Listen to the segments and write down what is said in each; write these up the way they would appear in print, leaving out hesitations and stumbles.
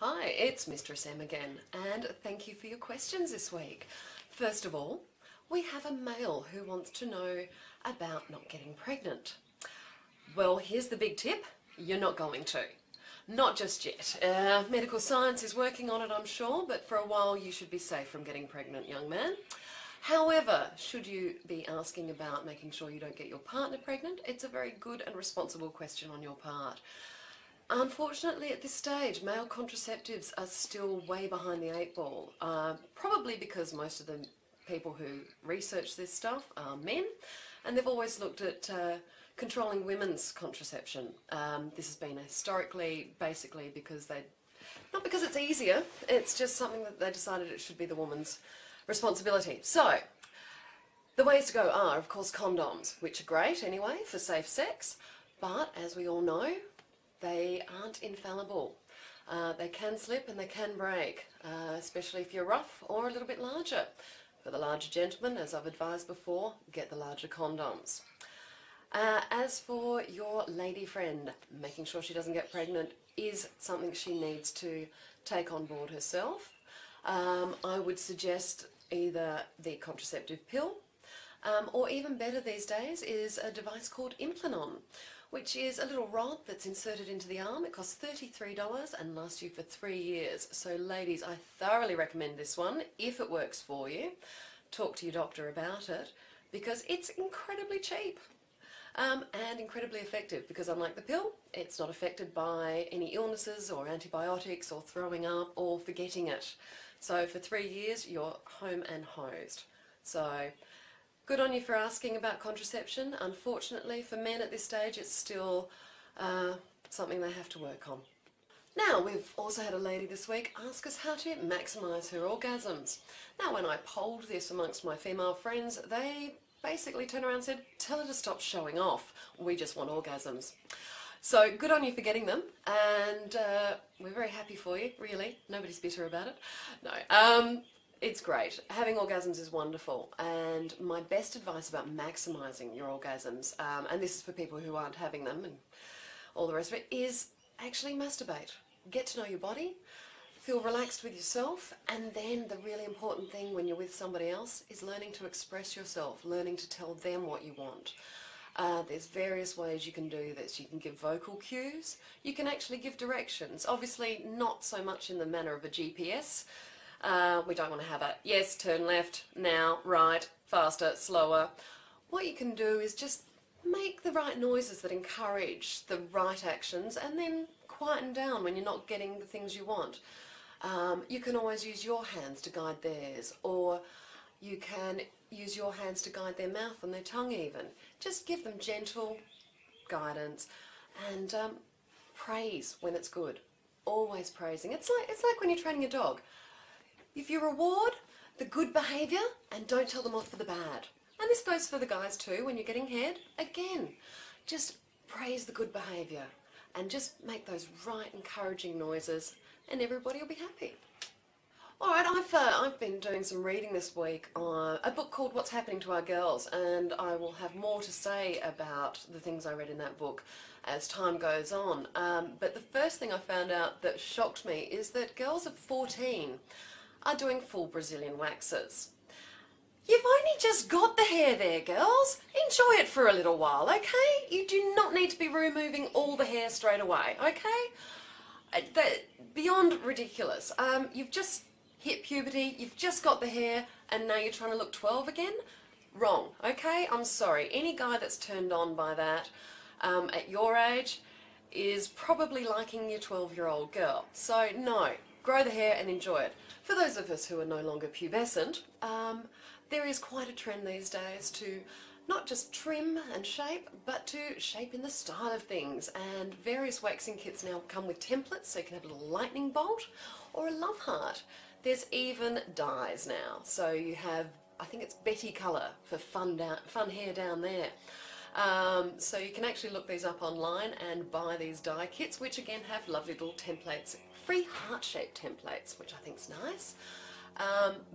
Hi, it's Mistress M again, and thank you for your questions this week. First of all, we have a male who wants to know about not getting pregnant. Well, here's the big tip: you're not going to. Not just yet. Medical science is working on it, I'm sure, but for a while you should be safe from getting pregnant, young man. However, should you be asking about making sure you don't get your partner pregnant, it's a very good and responsible question on your part. Unfortunately, at this stage, male contraceptives are still way behind the eight ball, probably because most of the people who research this stuff are men, and they've always looked at controlling women's contraception. This has been historically, basically, because not because it's easier, it's just something that they decided it should be the woman's responsibility. So, the ways to go are, of course, condoms, which are great anyway for safe sex, but as we all know, they aren't infallible. They can slip and they can break, especially if you're rough or a little bit larger. For the larger gentlemen, as I've advised before, get the larger condoms. As for your lady friend, making sure she doesn't get pregnant is something she needs to take on board herself. I would suggest either the contraceptive pill, or even better these days is a device called Implanon, which is a little rod that's inserted into the arm. It costs $33 and lasts you for 3 years. So ladies, I thoroughly recommend this one if it works for you. Talk to your doctor about it because it's incredibly cheap and incredibly effective, because unlike the pill, it's not affected by any illnesses or antibiotics or throwing up or forgetting it. So for 3 years, you're home and hosed. So good on you for asking about contraception. Unfortunately, for men at this stage, it's still something they have to work on. Now, we've also had a lady this week ask us how to maximise her orgasms. Now, when I polled this amongst my female friends, they basically turned around and said, tell her to stop showing off. We just want orgasms. So good on you for getting them, and we're very happy for you, really. Nobody's bitter about it. No. It's great. Having orgasms is wonderful, and my best advice about maximising your orgasms, and this is for people who aren't having them and all the rest of it, is actually masturbate. Get to know your body, feel relaxed with yourself, and then the really important thing when you're with somebody else is learning to express yourself, learning to tell them what you want. There's various ways you can do this. You can give vocal cues, you can actually give directions, obviously not so much in the manner of a GPS. We don't want to have a yes, turn left, now, right, faster, slower. What you can do is just make the right noises that encourage the right actions, and then quieten down when you're not getting the things you want. You can always use your hands to guide theirs, or you can use your hands to guide their mouth and their tongue even. Just give them gentle guidance and praise when it's good. Always praising. It's like when you're training a dog. If you reward the good behaviour and don't tell them off for the bad. And this goes for the guys too, when you're getting head. Again, just praise the good behaviour and just make those right encouraging noises and everybody will be happy. Alright, I've been doing some reading this week on a book called What's Happening to Our Girls, and I will have more to say about the things I read in that book as time goes on. But the first thing I found out that shocked me is that girls of 14 are doing full Brazilian waxes. You've only just got the hair there, girls. Enjoy it for a little while, okay? You do not need to be removing all the hair straight away, okay? Beyond ridiculous. You've just hit puberty, you've just got the hair, and now you're trying to look 12 again? Wrong, okay? I'm sorry. Any guy that's turned on by that at your age is probably liking your 12-year-old girl. So no, grow the hair and enjoy it. For those of us who are no longer pubescent, there is quite a trend these days to not just trim and shape, but to shape in the style of things. And various waxing kits now come with templates, so you can have a little lightning bolt or a love heart. There's even dyes now. So you have, I think it's Betty colour for fun hair down there. So you can actually look these up online and buy these dye kits, which again have lovely little templates, free heart-shaped templates, which I think is nice.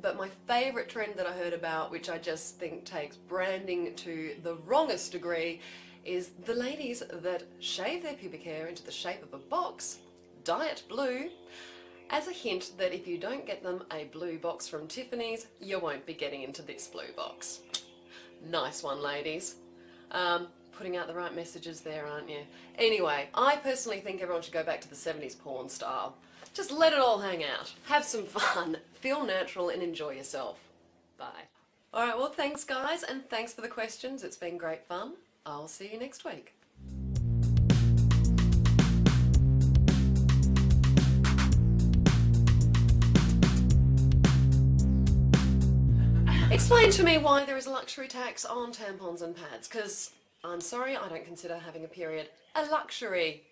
But my favourite trend that I heard about, which I just think takes branding to the wrongest degree, is the ladies that shave their pubic hair into the shape of a box, dye it blue, as a hint that if you don't get them a blue box from Tiffany's, you won't be getting into this blue box. Nice one, ladies. Putting out the right messages there, aren't you? Anyway, I personally think everyone should go back to the 70s porn style. Just let it all hang out. Have some fun. Feel natural and enjoy yourself. Bye. Alright, well thanks guys, and thanks for the questions. It's been great fun. I'll see you next week. Explain to me why there is a luxury tax on tampons and pads, because I'm sorry, I don't consider having a period a luxury.